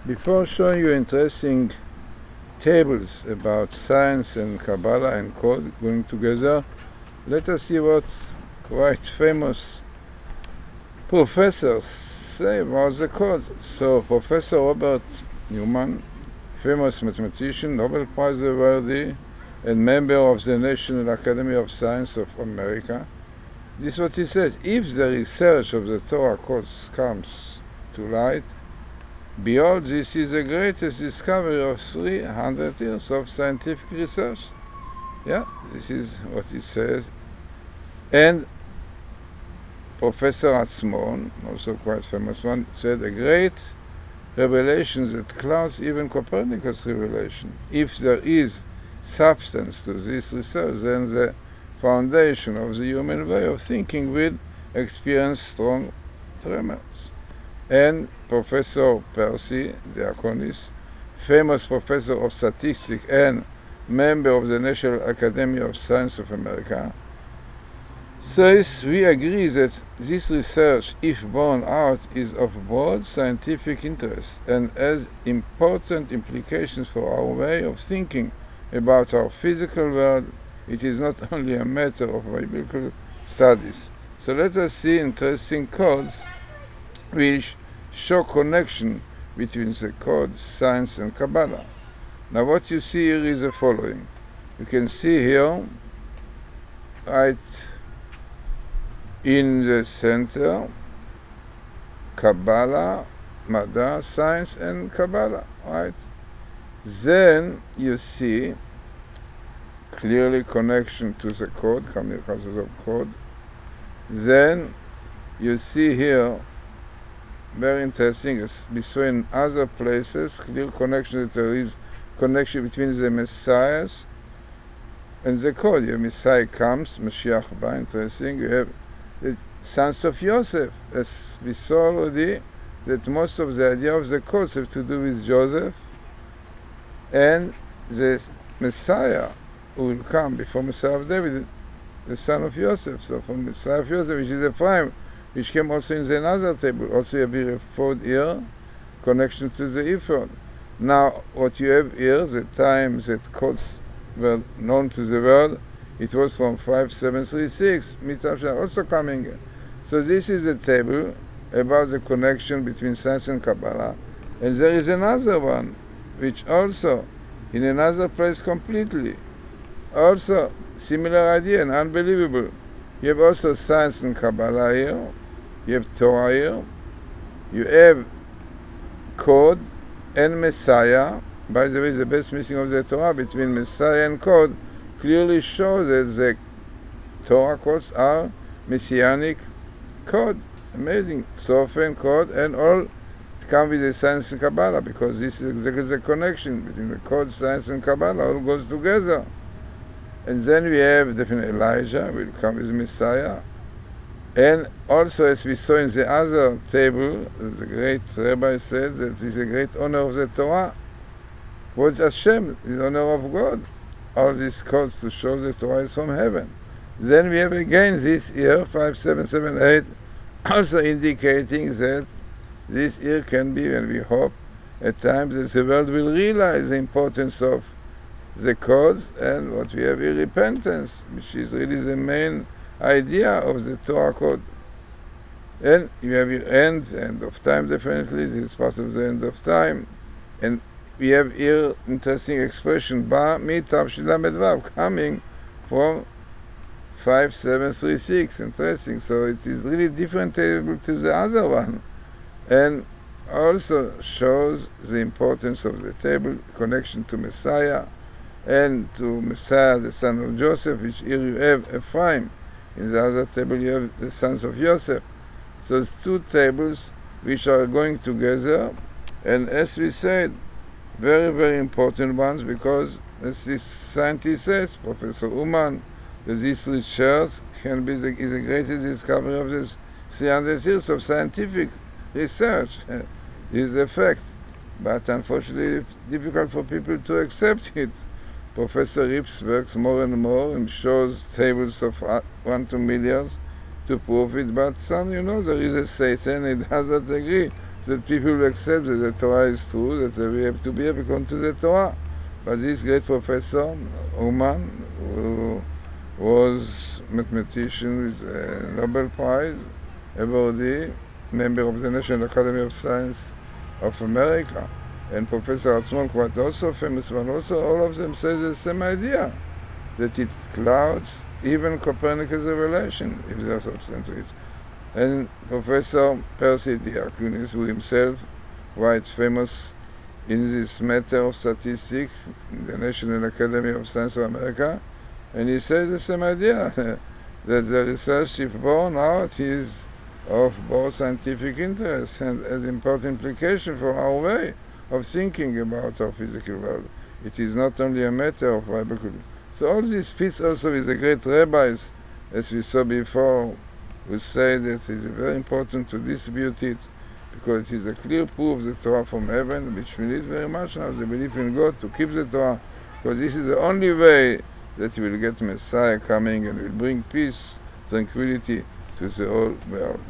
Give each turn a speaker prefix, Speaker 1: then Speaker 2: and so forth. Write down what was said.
Speaker 1: Before showing you interesting tables about science and Kabbalah and code going together, let us see what quite famous professors say about the code. So Professor Robert Newman, famous mathematician, Nobel Prize worthy, and member of the National Academy of Science of America, this is what he says: if the research of the Torah codes comes to light, behold, this is the greatest discovery of 300 years of scientific research. Yeah, this is what it says. And Professor Atzmon, also quite famous one, said a great revelation that clouds even Copernicus' revelation. If there is substance to this research, then the foundation of the human way of thinking will experience strong tremors. And Professor Percy Diaconis, famous professor of statistics and member of the National Academy of Science of America, says we agree that this research, if borne out, is of broad scientific interest and has important implications for our way of thinking about our physical world. It is not only a matter of biblical studies. So let us see interesting codes which show connection between the codes, science and Kabbalah. Now what you see here is the following. You can see here, right in the center, Kabbalah, Mada, science and Kabbalah, right? Then you see clearly connection to the code, communications of code. Then you see here, very interesting, as we saw in other places, clear connection that there is connection between the messiahs and the code. Your Messiah comes, Mashiach ba, interesting. You have the sons of Joseph, as we saw already, that most of the idea of the codes have to do with Joseph, and the Messiah who will come before Messiah of David, the son of Joseph. So from Messiah of Joseph, which is Ephraim, which came also in the another table, also you have here a fourth ear, connection to the ephod. Now, what you have here, the time that codes were known to the world, it was from 5736, Mitzav also coming in. So this is a table about the connection between science and Kabbalah. And there is another one, which also, in another place completely, also similar idea and unbelievable. You have also science and Kabbalah here, you have Torah here, you have code and Messiah. By the way, the best missing of the Torah between Messiah and code clearly shows that the Torah codes are messianic code. Amazing. Sofen code and all come with the science and Kabbalah, because this is exactly the connection between the code, science and Kabbalah, all goes together. And then we have definitely Elijah will come with Messiah. And also, as we saw in the other table, the great rabbi said that this is a great honor of the Torah. Quote Hashem, the honor of God. All these codes to show the Torah is from heaven. Then we have again this year, 5778, also indicating that this year can be, and we hope, at times that the world will realize the importance of the codes and what we have here, repentance, which is really the main idea of the Torah code. And you have your end of time, definitely. This is part of the end of time. And we have here interesting expression, Ba Mitav Shilamed Vav, coming from 5736. Interesting. So it is really different table to the other one. And also shows the importance of the table, connection to Messiah, and to Messiah, the son of Joseph, which here you have Ephraim. In the other table you have the sons of Joseph. So it's two tables which are going together, and as we said, very, very important ones, because as this scientist says, Professor Uman, that this research can be is the greatest discovery of this 300 years of scientific research. This is a fact, but unfortunately it's difficult for people to accept it. Professor Rips works more and more and shows tables of 1 to millions to prove it, but some, there is a Satan, it doesn't agree. that people will accept that the Torah is true, that we have to behave according to the Torah. But this great professor, Uman, who was mathematician with a Nobel Prize, awardee, member of the National Academy of Science of America, and Professor Atzmon, quite also famous one, also all of them say the same idea, that it clouds even Copernicus' revelation, if there are substances. And Professor Percy Diaconis, who himself writes famous in this matter of statistics in the National Academy of Science of America, and he says the same idea, that the research, if borne out, is of both scientific interest and has important implication for our way of thinking about our physical world. It is not only a matter of biblical. So all this fits also with the great rabbis, as we saw before, who say that it is very important to distribute it, because it is a clear proof of the Torah from heaven, which we need very much now, the belief in God, to keep the Torah, because this is the only way that we will get Messiah coming and will bring peace, tranquility to the whole world.